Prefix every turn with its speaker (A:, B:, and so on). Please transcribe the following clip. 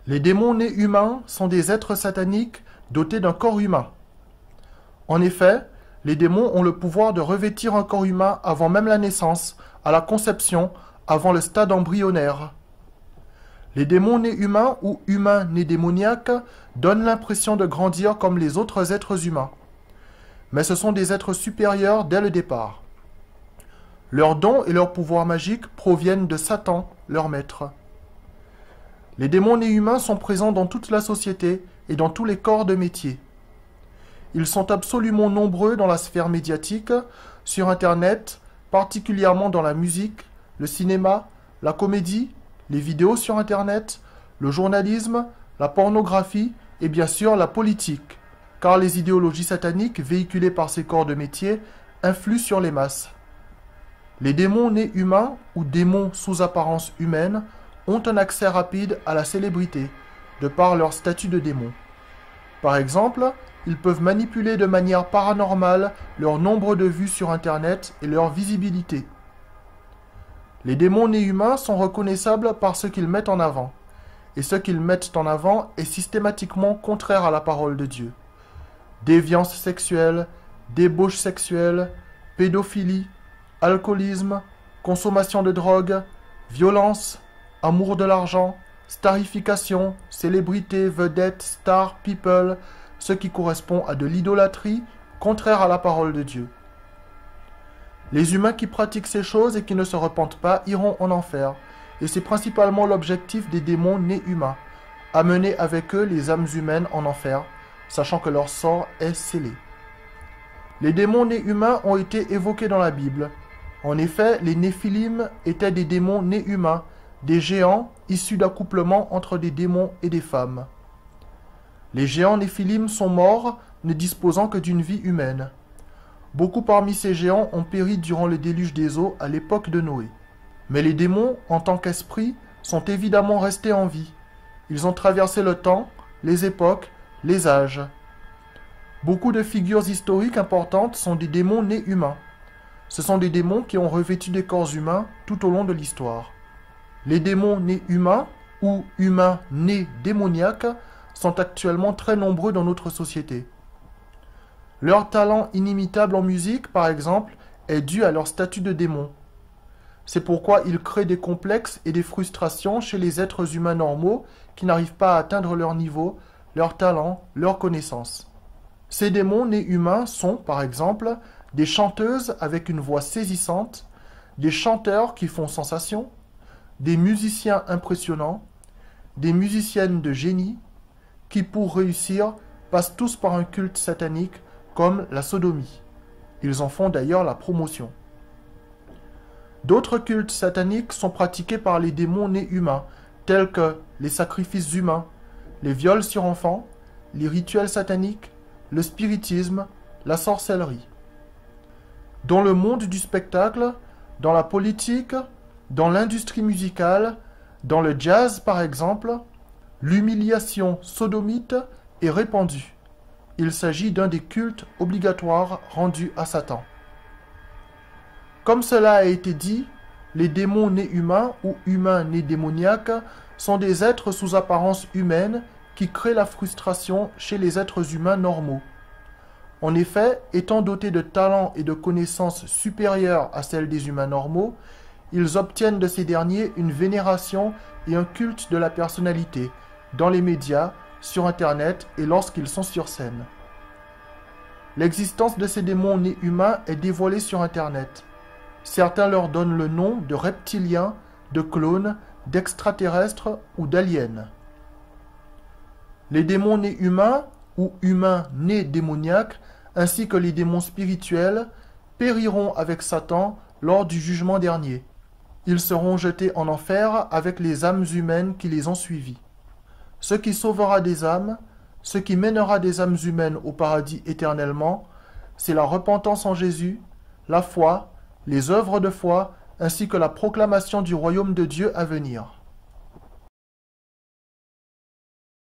A: Les démons nés humains sont des êtres sataniques dotés d'un corps humain. En effet, les démons ont le pouvoir de revêtir un corps humain avant même la naissance, à la conception, avant le stade embryonnaire. Les démons nés humains ou humains nés démoniaques donnent l'impression de grandir comme les autres êtres humains. Mais ce sont des êtres supérieurs dès le départ. Leurs dons et leurs pouvoirs magiques proviennent de Satan, leur maître. Les démons nés humains sont présents dans toute la société et dans tous les corps de métier. Ils sont absolument nombreux dans la sphère médiatique, sur Internet, particulièrement dans la musique, le cinéma, la comédie, les vidéos sur Internet, le journalisme, la pornographie et bien sûr la politique, car les idéologies sataniques véhiculées par ces corps de métier influent sur les masses. Les démons nés humains ou démons sous apparence humaine ont un accès rapide à la célébrité, de par leur statut de démon. Par exemple, ils peuvent manipuler de manière paranormale leur nombre de vues sur Internet et leur visibilité. Les démons nés humains sont reconnaissables par ce qu'ils mettent en avant, et ce qu'ils mettent en avant est systématiquement contraire à la parole de Dieu. Déviance sexuelle, débauche sexuelle, pédophilie, alcoolisme, consommation de drogue, violence, amour de l'argent, starification, célébrité, vedette, star, people, ce qui correspond à de l'idolâtrie, contraire à la parole de Dieu. Les humains qui pratiquent ces choses et qui ne se repentent pas iront en enfer, et c'est principalement l'objectif des démons nés humains, amener avec eux les âmes humaines en enfer, sachant que leur sort est scellé. Les démons nés humains ont été évoqués dans la Bible. En effet, les Néphilim étaient des démons nés humains, des géants issus d'accouplements entre des démons et des femmes. Les géants Néphilim sont morts, ne disposant que d'une vie humaine. Beaucoup parmi ces géants ont péri durant le déluge des eaux à l'époque de Noé. Mais les démons, en tant qu'esprits, sont évidemment restés en vie. Ils ont traversé le temps, les époques, les âges. Beaucoup de figures historiques importantes sont des démons nés humains. Ce sont des démons qui ont revêtu des corps humains tout au long de l'histoire. Les démons nés humains ou humains nés démoniaques sont actuellement très nombreux dans notre société. Leur talent inimitable en musique, par exemple, est dû à leur statut de démon. C'est pourquoi ils créent des complexes et des frustrations chez les êtres humains normaux qui n'arrivent pas à atteindre leur niveau, leur talent, leurs connaissances. Ces démons nés humains sont, par exemple, des chanteuses avec une voix saisissante, des chanteurs qui font sensation, des musiciens impressionnants, des musiciennes de génie, qui pour réussir passent tous par un culte satanique comme la sodomie. Ils en font d'ailleurs la promotion. D'autres cultes sataniques sont pratiqués par les démons nés humains, tels que les sacrifices humains, les viols sur enfants, les rituels sataniques, le spiritisme, la sorcellerie. Dans le monde du spectacle, dans la politique, dans l'industrie musicale, dans le jazz par exemple, l'humiliation sodomite est répandue. Il s'agit d'un des cultes obligatoires rendus à Satan. Comme cela a été dit, les démons nés humains ou humains nés démoniaques sont des êtres sous apparence humaine qui créent la frustration chez les êtres humains normaux. En effet, étant dotés de talents et de connaissances supérieures à celles des humains normaux, ils obtiennent de ces derniers une vénération et un culte de la personnalité, dans les médias, sur Internet et lorsqu'ils sont sur scène. L'existence de ces démons nés humains est dévoilée sur Internet. Certains leur donnent le nom de reptiliens, de clones, d'extraterrestres ou d'aliens. Les démons nés humains ou humains nés démoniaques, ainsi que les démons spirituels, périront avec Satan lors du jugement dernier. Ils seront jetés en enfer avec les âmes humaines qui les ont suivis. Ce qui sauvera des âmes, ce qui mènera des âmes humaines au paradis éternellement, c'est la repentance en Jésus, la foi, les œuvres de foi, ainsi que la proclamation du royaume de Dieu à venir.